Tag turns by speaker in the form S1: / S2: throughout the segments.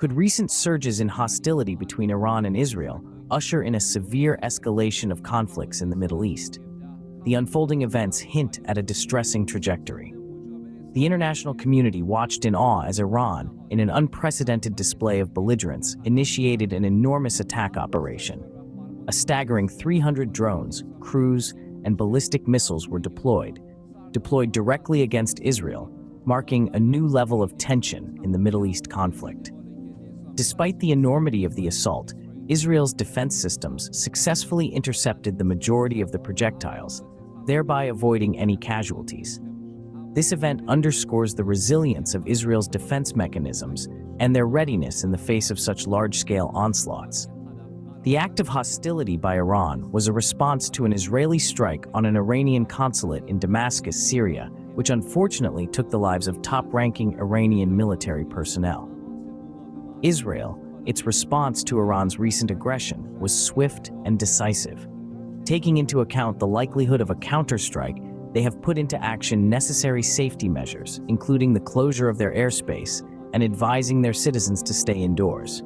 S1: Could recent surges in hostility between Iran and Israel usher in a severe escalation of conflicts in the Middle East? The unfolding events hint at a distressing trajectory. The international community watched in awe as Iran, in an unprecedented display of belligerence, initiated an enormous attack operation. A staggering 300 drones, cruise, and ballistic missiles were deployed directly against Israel, marking a new level of tension in the Middle East conflict. Despite the enormity of the assault, Israel's defense systems successfully intercepted the majority of the projectiles, thereby avoiding any casualties. This event underscores the resilience of Israel's defense mechanisms and their readiness in the face of such large-scale onslaughts. The act of hostility by Iran was a response to an Israeli strike on an Iranian consulate in Damascus, Syria, which unfortunately took the lives of top-ranking Iranian military personnel. Israel, its response to Iran's recent aggression, was swift and decisive. Taking into account the likelihood of a counterstrike, they have put into action necessary safety measures, including the closure of their airspace and advising their citizens to stay indoors.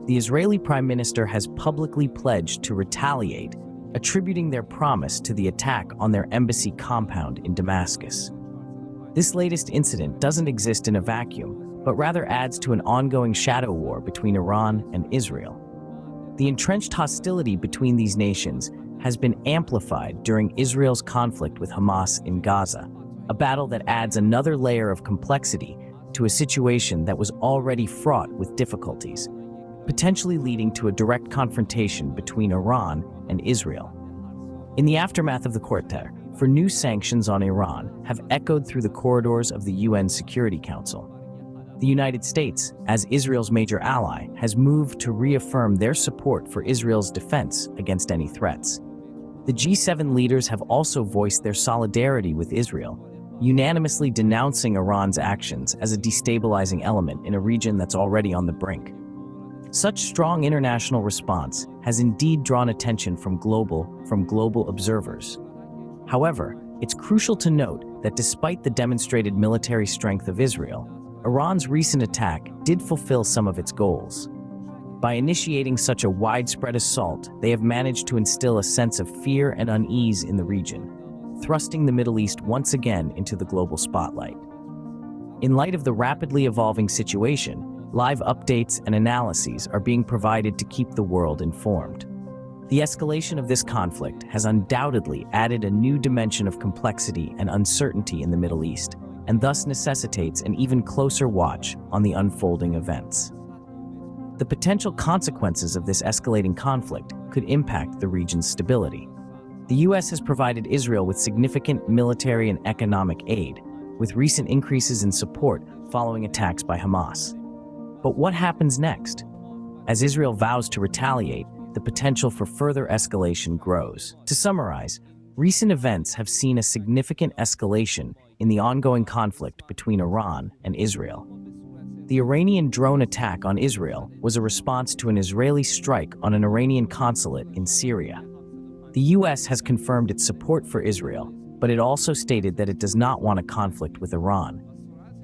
S1: The Israeli Prime Minister has publicly pledged to retaliate, attributing their promise to the attack on their embassy compound in Damascus. This latest incident doesn't exist in a vacuum, but rather adds to an ongoing shadow war between Iran and Israel. The entrenched hostility between these nations has been amplified during Israel's conflict with Hamas in Gaza, a battle that adds another layer of complexity to a situation that was already fraught with difficulties, potentially leading to a direct confrontation between Iran and Israel. In the aftermath of the quarter, for new sanctions on Iran have echoed through the corridors of the UN Security Council. The United States, as Israel's major ally, has moved to reaffirm their support for Israel's defense against any threats. The G7 leaders have also voiced their solidarity with Israel, unanimously denouncing Iran's actions as a destabilizing element in a region that's already on the brink. Such strong international response has indeed drawn attention from global observers. However, it's crucial to note that despite the demonstrated military strength of Israel, Iran's recent attack did fulfill some of its goals. By initiating such a widespread assault, they have managed to instill a sense of fear and unease in the region, thrusting the Middle East once again into the global spotlight. In light of the rapidly evolving situation, live updates and analyses are being provided to keep the world informed. The escalation of this conflict has undoubtedly added a new dimension of complexity and uncertainty in the Middle East, and thus necessitates an even closer watch on the unfolding events. The potential consequences of this escalating conflict could impact the region's stability. The U.S. has provided Israel with significant military and economic aid, with recent increases in support following attacks by Hamas. But what happens next? As Israel vows to retaliate, the potential for further escalation grows. To summarize, recent events have seen a significant escalation in the ongoing conflict between Iran and Israel. The Iranian drone attack on Israel was a response to an Israeli strike on an Iranian consulate in Syria. The U.S. has confirmed its support for Israel, but it also stated that it does not want a conflict with Iran.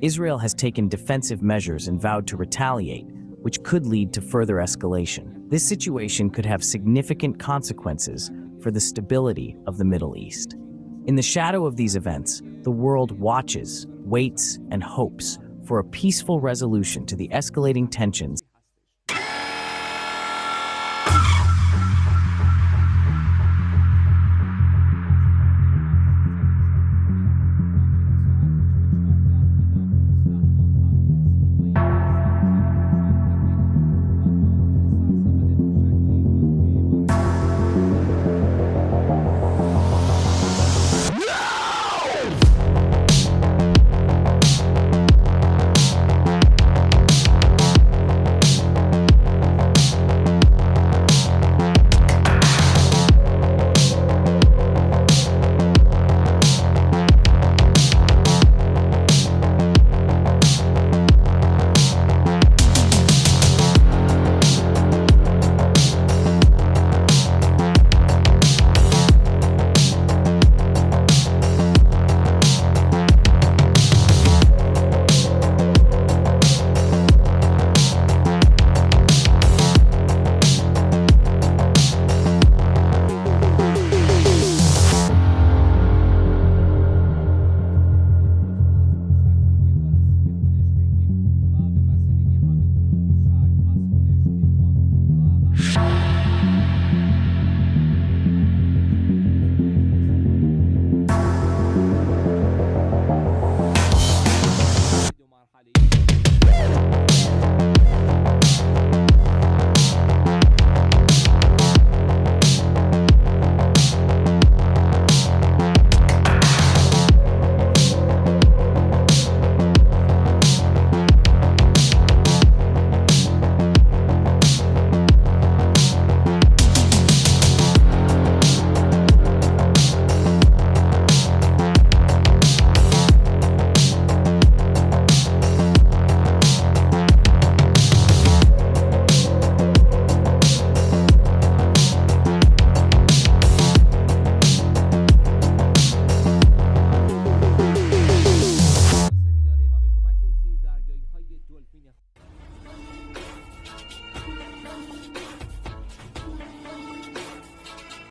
S1: Israel has taken defensive measures and vowed to retaliate, which could lead to further escalation. This situation could have significant consequences for the stability of the Middle East. In the shadow of these events, the world watches, waits, and hopes for a peaceful resolution to the escalating tensions